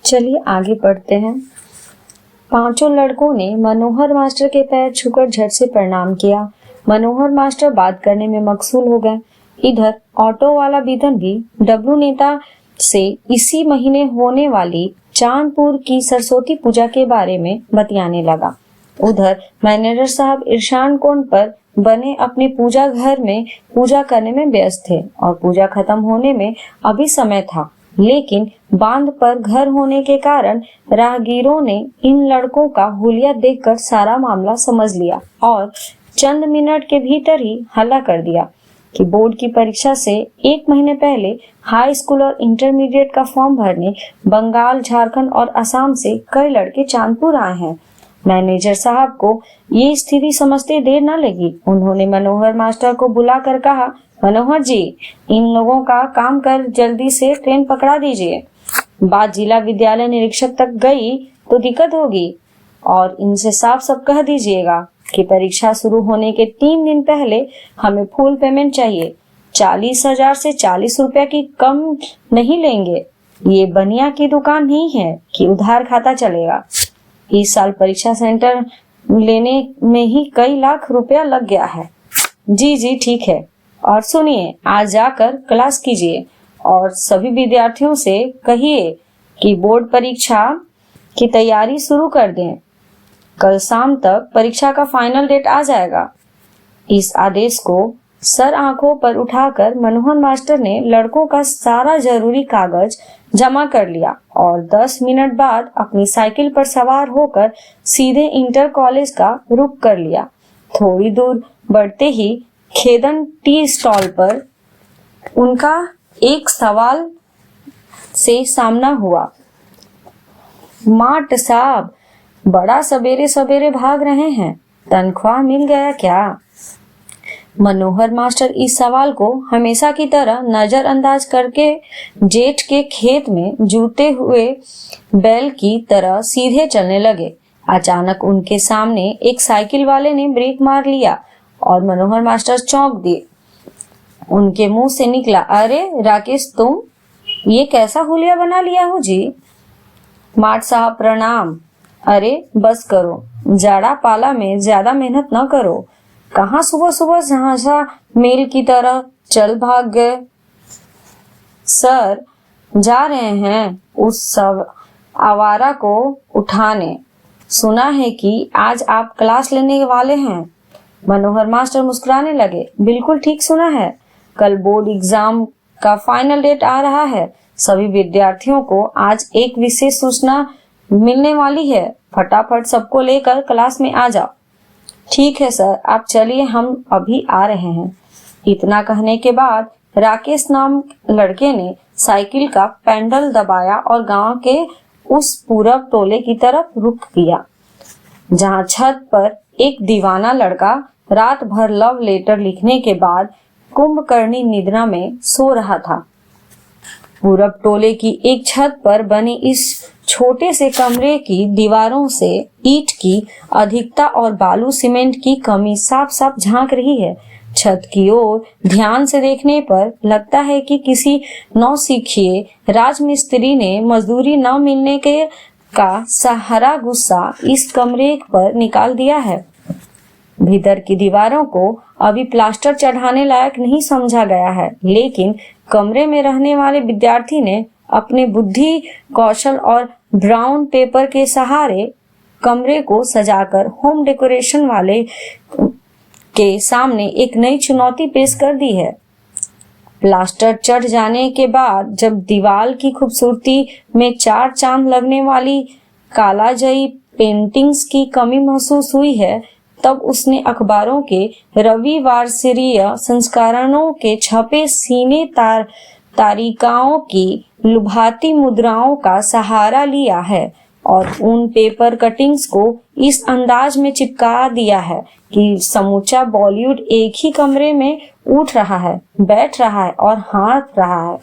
चलिए आगे पढ़ते हैं। पांचों लड़कों ने मनोहर मास्टर के पैर छूकर झट से प्रणाम किया। मनोहर मास्टर बात करने में मशगूल हो गए। इधर ऑटो वाला बिधन भी डब्लू नेता से इसी महीने होने वाली चांदपुर की सरस्वती पूजा के बारे में बतियाने लगा। उधर मैनेजर साहब इरशान कोण पर बने अपने पूजा घर में पूजा करने में व्यस्त थे और पूजा खत्म होने में अभी समय था, लेकिन बांध पर घर होने के कारण राहगीरों ने इन लड़कों का हुलिया देखकर सारा मामला समझ लिया और चंद मिनट के भीतर ही हल्ला कर दिया कि बोर्ड की परीक्षा से एक महीने पहले हाई स्कूल और इंटरमीडिएट का फॉर्म भरने बंगाल, झारखंड और असम से कई लड़के चांदपुर आए हैं। मैनेजर साहब को ये स्थिति समझते देर न लगी। उन्होंने मनोहर मास्टर को बुलाकर कहा, मनोहर जी, इन लोगों का काम कर जल्दी से ट्रेन पकड़ा दीजिए। बात जिला विद्यालय निरीक्षक तक गई तो दिक्कत होगी और इनसे साफ साफ कह दीजिएगा कि परीक्षा शुरू होने के 3 दिन पहले हमें फुल पेमेंट चाहिए। 40,000 से 40 रुपया की कम नहीं लेंगे। ये बनिया की दुकान नहीं है कि उधार खाता चलेगा। इस साल परीक्षा सेंटर लेने में ही कई लाख रुपया लग गया है। जी ठीक है। और सुनिए, आज जाकर क्लास कीजिए और सभी विद्यार्थियों से कहिए कि बोर्ड परीक्षा की तैयारी शुरू कर दें। कल शाम तक परीक्षा का फाइनल डेट आ जाएगा। इस आदेश को सर आंखों पर उठाकर मनोहर मास्टर ने लड़कों का सारा जरूरी कागज जमा कर लिया और 10 मिनट बाद अपनी साइकिल पर सवार होकर सीधे इंटर कॉलेज का रुख कर लिया। थोड़ी दूर बढ़ते ही खेदन टी स्टॉल पर उनका एक सवाल से सामना हुआ। माट साहब, बड़ा सवेरे सवेरे भाग रहे हैं, तनख्वाह मिल गया क्या? मनोहर मास्टर इस सवाल को हमेशा की तरह नजरअंदाज करके जेठ के खेत में जूते हुए बैल की तरह सीधे चलने लगे। अचानक उनके सामने एक साइकिल वाले ने ब्रेक मार लिया और मनोहर मास्टर चौंक दिए। उनके मुंह से निकला, अरे राकेश, तुम ये कैसा हुलिया बना लिया हो जी? माट साहब प्रणाम। अरे बस करो, जाड़ा पाला में ज्यादा मेहनत न करो। कहाँ सुबह सुबह झांझा मेल की तरह चल भाग गए? सर, जा रहे हैं उस सब आवारा को उठाने। सुना है कि आज आप क्लास लेने वाले हैं। मनोहर मास्टर मुस्कुराने लगे। बिल्कुल ठीक सुना है। कल बोर्ड एग्जाम का फाइनल डेट आ रहा है। सभी विद्यार्थियों को आज एक विशेष सूचना मिलने वाली है। फटाफट सबको लेकर क्लास में आ जाओ। ठीक है सर, आप चलिए, हम अभी आ रहे हैं। इतना कहने के बाद राकेश नाम लड़के ने साइकिल का पैडल दबाया और गांव के उस पूरब टोले की तरफ रुख किया, जहां छत पर एक दीवाना लड़का रात भर लव लेटर लिखने के बाद कुंभकर्णी निद्रा में सो रहा था। पूरब टोले की एक छत पर बने इस छोटे से कमरे की दीवारों से ईंट की अधिकता और बालू सीमेंट की कमी साफ साफ झांक रही है। छत की ओर ध्यान से देखने पर लगता है कि किसी नौसिखिए राजमिस्त्री ने मजदूरी न मिलने के का सहारा गुस्सा इस कमरे पर निकाल दिया है। भीतर की दीवारों को अभी प्लास्टर चढ़ाने लायक नहीं समझा गया है, लेकिन कमरे में रहने वाले विद्यार्थी ने अपने बुद्धि कौशल और ब्राउन पेपर के सहारे कमरे को सजाकर होम डेकोरेशन वाले के सामने एक नई चुनौती पेश कर दी है। प्लास्टर चढ़ जाने के बाद जब दीवार की खूबसूरती में 4 चांद लगने वाली कालाजयी पेंटिंग्स की कमी महसूस हुई है, तब उसने अखबारों के रविवारसीय संस्करणों के छपे सीने तारिकाओं की लुभाती मुद्राओं का सहारा लिया है और उन पेपर कटिंग्स को इस अंदाज में चिपका दिया है कि समूचा बॉलीवुड एक ही कमरे में उठ रहा है, बैठ रहा है और हाँफ रहा है।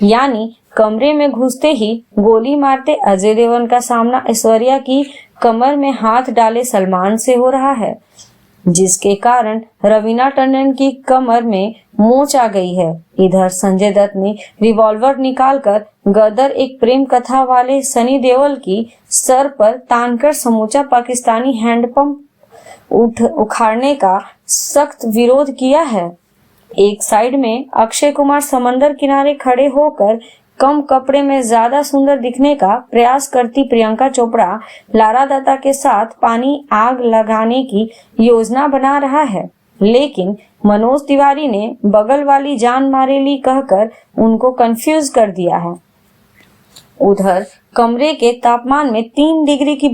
यानी कमरे में घुसते ही गोली मारते अजय देवगन का सामना ऐश्वर्या की कमर में हाथ डाले सलमान से हो रहा है, जिसके कारण रवीना टंडन की कमर में मोच आ गई है। इधर संजय दत्त ने रिवॉल्वर निकालकर गदर एक प्रेम कथा वाले सनी देओल की सर पर तानकर समूचा पाकिस्तानी हैंडपंप उखाड़ने का सख्त विरोध किया है। एक साइड में अक्षय कुमार समंदर किनारे खड़े होकर कम कपड़े में ज्यादा सुंदर दिखने का प्रयास करती प्रियंका चोपड़ा लारा दत्ता के साथ पानी आग लगाने की योजना बना रहा है, लेकिन मनोज तिवारी ने बगल वाली जान मारेली कहकर उनको कंफ्यूज कर दिया है। उधर कमरे के तापमान में 3 डिग्री की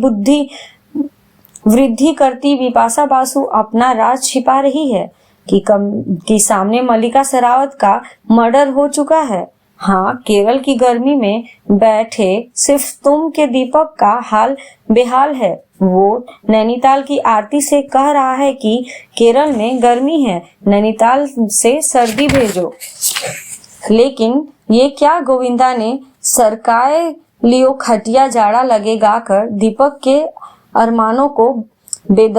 वृद्धि करती बिपाशा बासु अपना राज छिपा रही है कि सामने मल्लिका शेरावत का मर्डर हो चुका है। हाँ, केरल की गर्मी में बैठे सिर्फ तुम के दीपक का हाल बेहाल है। वो नैनीताल की आरती से कह रहा है कि केरल में गर्मी है, नैनीताल से सर्दी भेजो। लेकिन ये क्या गोविंदा ने सरकाए लियो खटिया जाड़ा लगेगा कर दीपक के अरमानों को बेदर